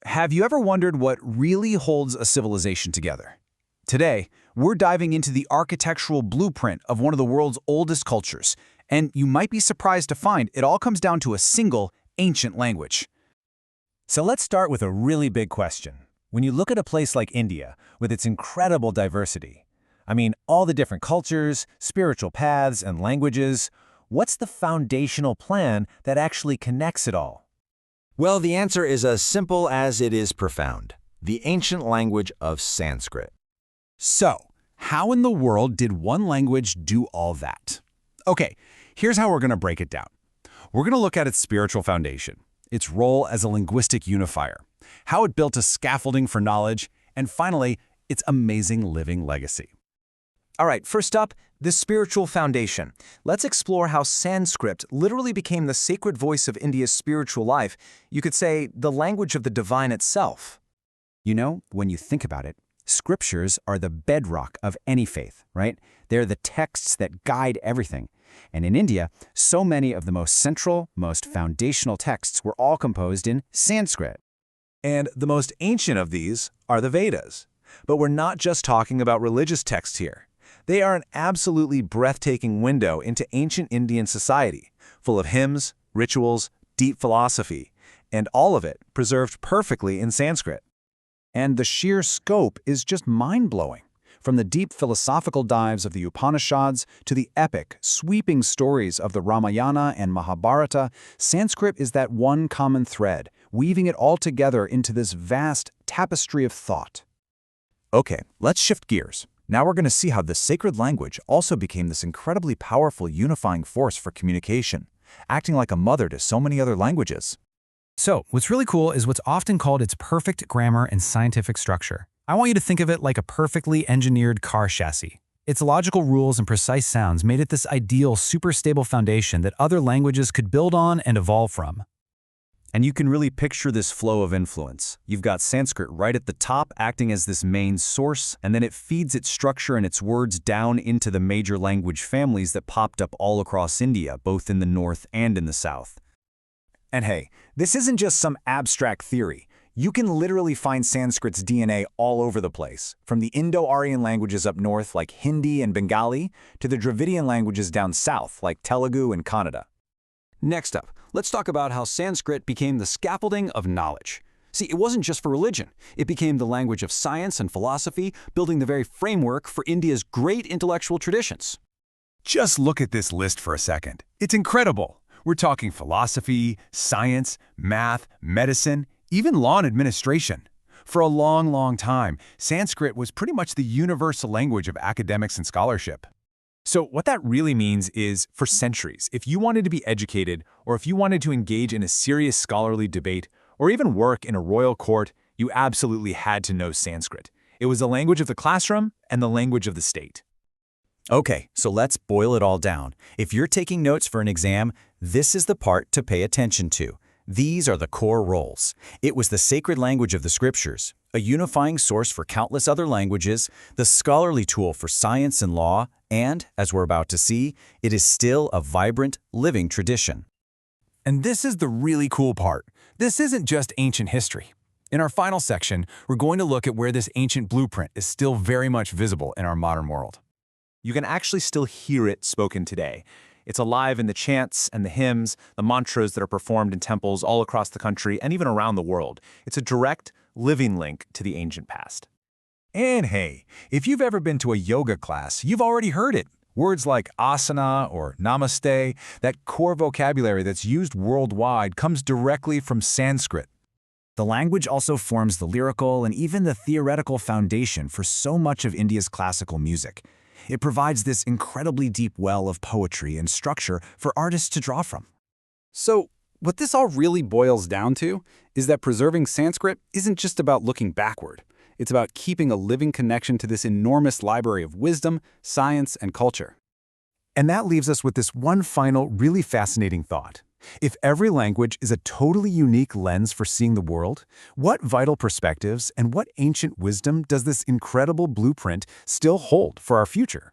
Have you ever wondered what really holds a civilization together? Today, we're diving into the architectural blueprint of one of the world's oldest cultures, and you might be surprised to find it all comes down to a single, ancient language. So let's start with a really big question. When you look at a place like India, with its incredible diversity, all the different cultures, spiritual paths, and languages, what's the foundational plan that actually connects it all? Well, the answer is as simple as it is profound: the ancient language of Sanskrit. So, how in the world did one language do all that? Okay, here's how we're going to break it down. We're going to look at its spiritual foundation, its role as a linguistic unifier, how it built a scaffolding for knowledge, and finally, its amazing living legacy. All right, first up, the spiritual foundation. Let's explore how Sanskrit literally became the sacred voice of India's spiritual life. You could say the language of the divine itself. You know, when you think about it, scriptures are the bedrock of any faith, right? They're the texts that guide everything. And in India, so many of the most central, most foundational texts were all composed in Sanskrit. And the most ancient of these are the Vedas. But we're not just talking about religious texts here. They are an absolutely breathtaking window into ancient Indian society, full of hymns, rituals, deep philosophy, and all of it preserved perfectly in Sanskrit. And the sheer scope is just mind-blowing. From the deep philosophical dives of the Upanishads to the epic, sweeping stories of the Ramayana and Mahabharata, Sanskrit is that one common thread, weaving it all together into this vast tapestry of thought. Okay, let's shift gears. Now we're going to see how the sacred language also became this incredibly powerful unifying force for communication, acting like a mother to so many other languages. So, what's really cool is what's often called its perfect grammar and scientific structure. I want you to think of it like a perfectly engineered car chassis. Its logical rules and precise sounds made it this ideal, super stable foundation that other languages could build on and evolve from. And you can really picture this flow of influence. You've got Sanskrit right at the top acting as this main source, and then it feeds its structure and its words down into the major language families that popped up all across India, both in the north and in the south. And hey, this isn't just some abstract theory. You can literally find Sanskrit's DNA all over the place, from the Indo-Aryan languages up north like Hindi and Bengali to the Dravidian languages down south like Telugu and Kannada. Next up, let's talk about how Sanskrit became the scaffolding of knowledge. See, it wasn't just for religion. It became the language of science and philosophy, building the very framework for India's great intellectual traditions. Just look at this list for a second. It's incredible. We're talking philosophy, science, math, medicine, even law and administration. For a long, long time, Sanskrit was pretty much the universal language of academics and scholarship. So what that really means is, for centuries, if you wanted to be educated, or if you wanted to engage in a serious scholarly debate, or even work in a royal court, you absolutely had to know Sanskrit. It was the language of the classroom and the language of the state. Okay, so let's boil it all down. If you're taking notes for an exam, this is the part to pay attention to. These are the core roles. It was the sacred language of the scriptures, a unifying source for countless other languages, the scholarly tool for science and law, and, as we're about to see, it is still a vibrant, living tradition. And this is the really cool part. This isn't just ancient history. In our final section, we're going to look at where this ancient blueprint is still very much visible in our modern world. You can actually still hear it spoken today. It's alive in the chants and the hymns, the mantras that are performed in temples all across the country and even around the world. It's a direct, living link to the ancient past. And hey, if you've ever been to a yoga class, you've already heard it. Words like asana or namaste, that core vocabulary that's used worldwide comes directly from Sanskrit. The language also forms the lyrical and even the theoretical foundation for so much of India's classical music. It provides this incredibly deep well of poetry and structure for artists to draw from. So, what this all really boils down to is that preserving Sanskrit isn't just about looking backward. It's about keeping a living connection to this enormous library of wisdom, science, and culture. And that leaves us with this one final, really fascinating thought. If every language is a totally unique lens for seeing the world, what vital perspectives and what ancient wisdom does this incredible blueprint still hold for our future?